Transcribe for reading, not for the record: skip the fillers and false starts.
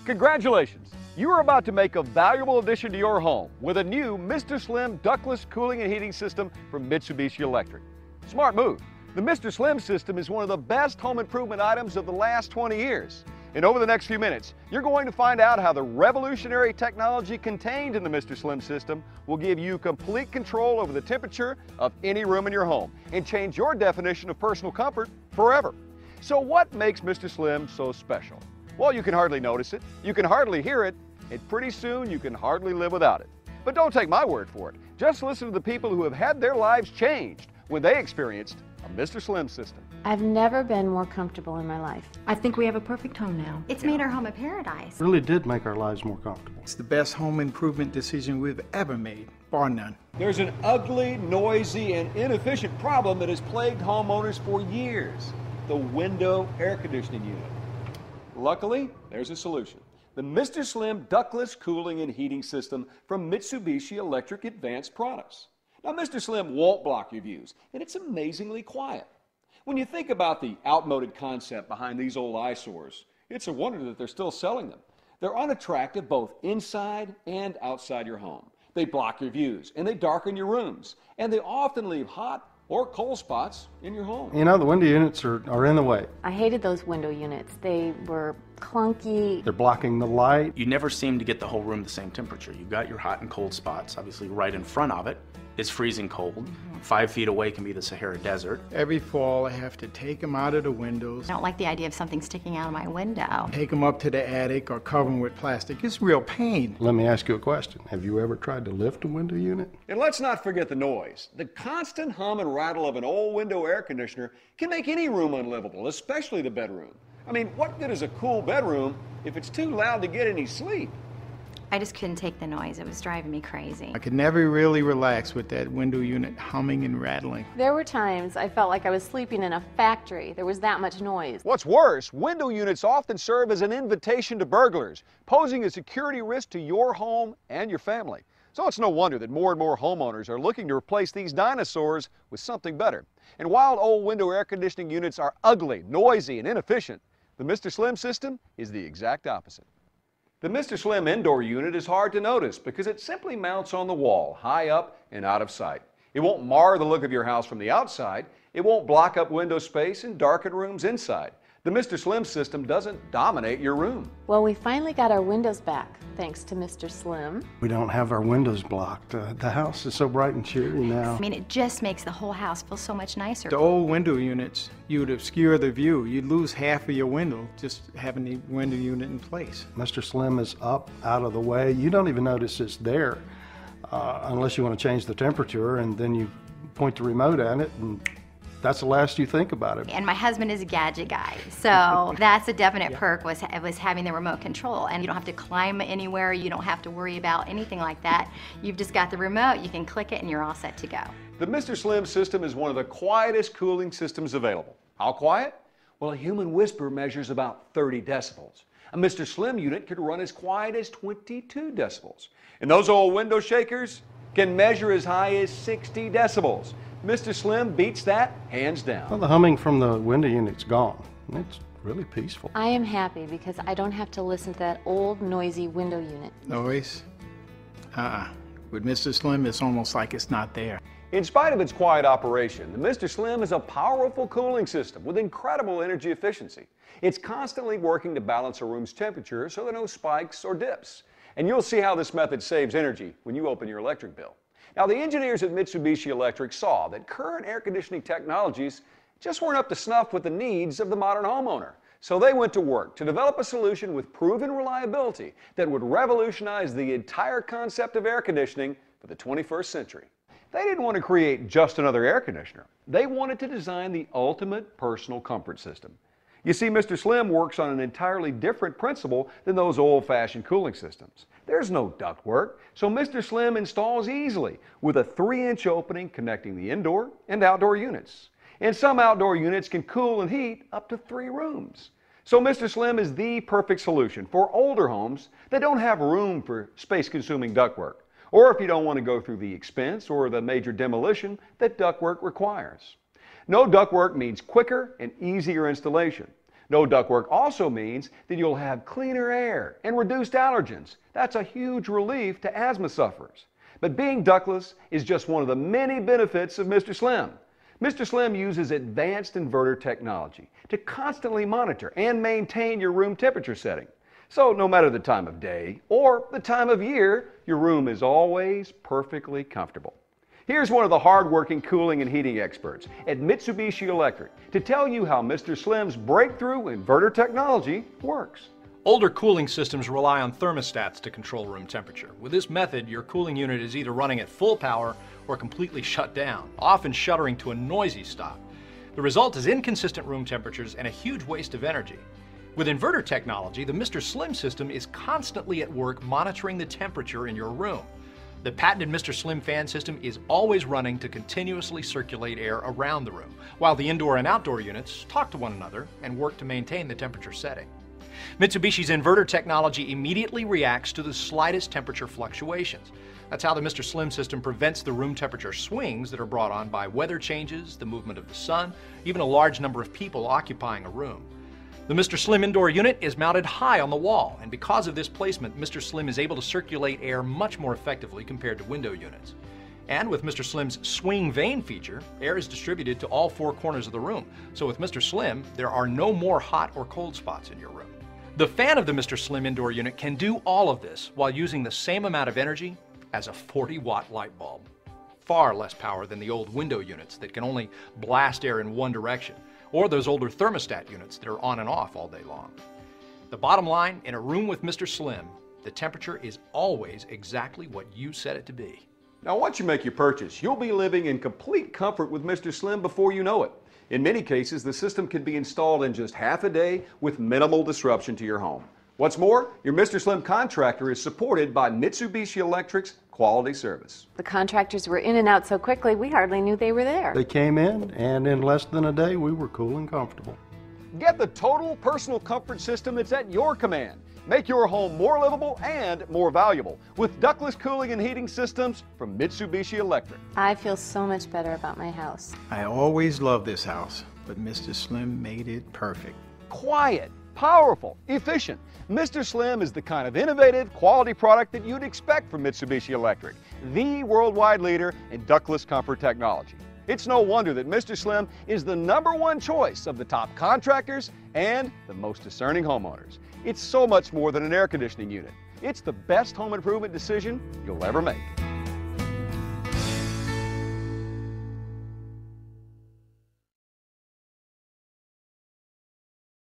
Congratulations! You are about to make a valuable addition to your home with a new Mr. Slim ductless cooling and heating system from Mitsubishi Electric. Smart move. The Mr. Slim system is one of the best home improvement items of the last 20 years. And over the next few minutes, you're going to find out how the revolutionary technology contained in the Mr. Slim system will give you complete control over the temperature of any room in your home and change your definition of personal comfort forever. So what makes Mr. Slim so special? Well, you can hardly notice it, you can hardly hear it, and pretty soon you can hardly live without it. But don't take my word for it. Just listen to the people who have had their lives changed when they experienced a Mr. Slim system. I've never been more comfortable in my life. I think we have a perfect home now. It's made our home a paradise. It really did make our lives more comfortable. It's the best home improvement decision we've ever made, bar none. There's an ugly, noisy, and inefficient problem that has plagued homeowners for years: the window air conditioning unit. Luckily, there's a solution. The Mr. Slim ductless cooling and heating system from Mitsubishi Electric Advanced Products. Now, Mr. Slim won't block your views, and it's amazingly quiet. When you think about the outmoded concept behind these old eyesores, it's a wonder that they're still selling them. They're unattractive both inside and outside your home. They block your views, and they darken your rooms, and they often leave hot or cold spots in your home. You know, the window units are in the way. I hated those window units. They were clunky. They're blocking the light. You never seem to get the whole room the same temperature. You've got your hot and cold spots. Obviously, right in front of it is freezing cold. 5 feet away can be the Sahara Desert. Every fall I have to take them out of the windows, I don't like the idea of something sticking out of my window. take them up to the attic or cover them with plastic. It's real pain. Let me ask you a question. Have you ever tried to lift a window unit? And let's not forget the noise. The constant hum and rattle of an old window air conditioner can make any room unlivable, especially the bedroom. I mean, what good is a cool bedroom if it's too loud to get any sleep? I just couldn't take the noise. It was driving me crazy. I could never really relax with that window unit humming and rattling. There were times I felt like I was sleeping in a factory. There was that much noise. What's worse, window units often serve as an invitation to burglars, posing a security risk to your home and your family. So it's no wonder that more and more homeowners are looking to replace these dinosaurs with something better. And while old window air conditioning units are ugly, noisy, and inefficient, the Mr. Slim system is the exact opposite. The Mr. Slim indoor unit is hard to notice because it simply mounts on the wall, high up and out of sight. It won't mar the look of your house from the outside. It won't block up window space and darken rooms inside. The Mr. Slim system doesn't dominate your room. Well, we finally got our windows back, thanks to Mr. Slim. We don't have our windows blocked. The house is so bright and cheery now. I mean, it just makes the whole house feel so much nicer. The old window units, you'd obscure the view. You'd lose half of your window just having the window unit in place. Mr. Slim is up, out of the way. You don't even notice it's there unless you want to change the temperature, and then you point the remote at it, and that's the last you think about it. And my husband is a gadget guy, so that's a definite perk was having the remote control. And you don't have to climb anywhere, you don't have to worry about anything like that. You've just got the remote, you can click it and you're all set to go. The Mr. Slim system is one of the quietest cooling systems available. How quiet? Well, a human whisper measures about 30 decibels. A Mr. Slim unit could run as quiet as 22 decibels. And those old window shakers can measure as high as 60 decibels. Mr. Slim beats that hands down. Well, the humming from the window unit's gone. It's really peaceful. I am happy because I don't have to listen to that old, noisy window unit. Noise? With Mr. Slim, it's almost like it's not there. In spite of its quiet operation, the Mr. Slim is a powerful cooling system with incredible energy efficiency. It's constantly working to balance a room's temperature so there are no spikes or dips. And you'll see how this method saves energy when you open your electric bill. Now, the engineers at Mitsubishi Electric saw that current air conditioning technologies just weren't up to snuff with the needs of the modern homeowner. So they went to work to develop a solution with proven reliability that would revolutionize the entire concept of air conditioning for the 21st century. They didn't want to create just another air conditioner. They wanted to design the ultimate personal comfort system. You see, Mr. Slim works on an entirely different principle than those old-fashioned cooling systems. There's no ductwork, so Mr. Slim installs easily with a 3-inch opening connecting the indoor and outdoor units. And some outdoor units can cool and heat up to 3 rooms. So Mr. Slim is the perfect solution for older homes that don't have room for space-consuming ductwork, or if you don't want to go through the expense or the major demolition that ductwork requires. No ductwork means quicker and easier installation. No ductwork also means that you'll have cleaner air and reduced allergens. That's a huge relief to asthma sufferers. But being ductless is just one of the many benefits of Mr. Slim. Mr. Slim uses advanced inverter technology to constantly monitor and maintain your room temperature setting. So no matter the time of day or the time of year, your room is always perfectly comfortable. Here's one of the hard-working cooling and heating experts at Mitsubishi Electric to tell you how Mr. Slim's breakthrough inverter technology works. Older cooling systems rely on thermostats to control room temperature. With this method, your cooling unit is either running at full power or completely shut down, often shuttering to a noisy stop. The result is inconsistent room temperatures and a huge waste of energy. With inverter technology, the Mr. Slim system is constantly at work monitoring the temperature in your room. The patented Mr. Slim fan system is always running to continuously circulate air around the room, while the indoor and outdoor units talk to one another and work to maintain the temperature setting. Mitsubishi's inverter technology immediately reacts to the slightest temperature fluctuations. That's how the Mr. Slim system prevents the room temperature swings that are brought on by weather changes, the movement of the sun, even a large number of people occupying a room. The Mr. Slim indoor unit is mounted high on the wall, and because of this placement, Mr. Slim is able to circulate air much more effectively compared to window units. And with Mr. Slim's swing vane feature, air is distributed to all four corners of the room. So with Mr. Slim, there are no more hot or cold spots in your room. The fan of the Mr. Slim indoor unit can do all of this while using the same amount of energy as a 40-watt light bulb. Far less power than the old window units that can only blast air in one direction, or those older thermostat units that are on and off all day long. The bottom line, in a room with Mr. Slim, the temperature is always exactly what you set it to be. Now, once you make your purchase, you'll be living in complete comfort with Mr. Slim before you know it. In many cases, the system can be installed in just half a day with minimal disruption to your home. What's more, your Mr. Slim contractor is supported by Mitsubishi Electric's quality service. The contractors were in and out so quickly, we hardly knew they were there. They came in, and in less than a day, we were cool and comfortable. Get the total personal comfort system that's at your command. Make your home more livable and more valuable with ductless cooling and heating systems from Mitsubishi Electric. I feel so much better about my house. I always loved this house, but Mr. Slim made it perfect. Quiet, powerful, efficient. Mr. Slim is the kind of innovative, quality product that you'd expect from Mitsubishi Electric, the worldwide leader in ductless comfort technology. It's no wonder that Mr. Slim is the #1 choice of the top contractors and the most discerning homeowners. It's so much more than an air conditioning unit. It's the best home improvement decision you'll ever make.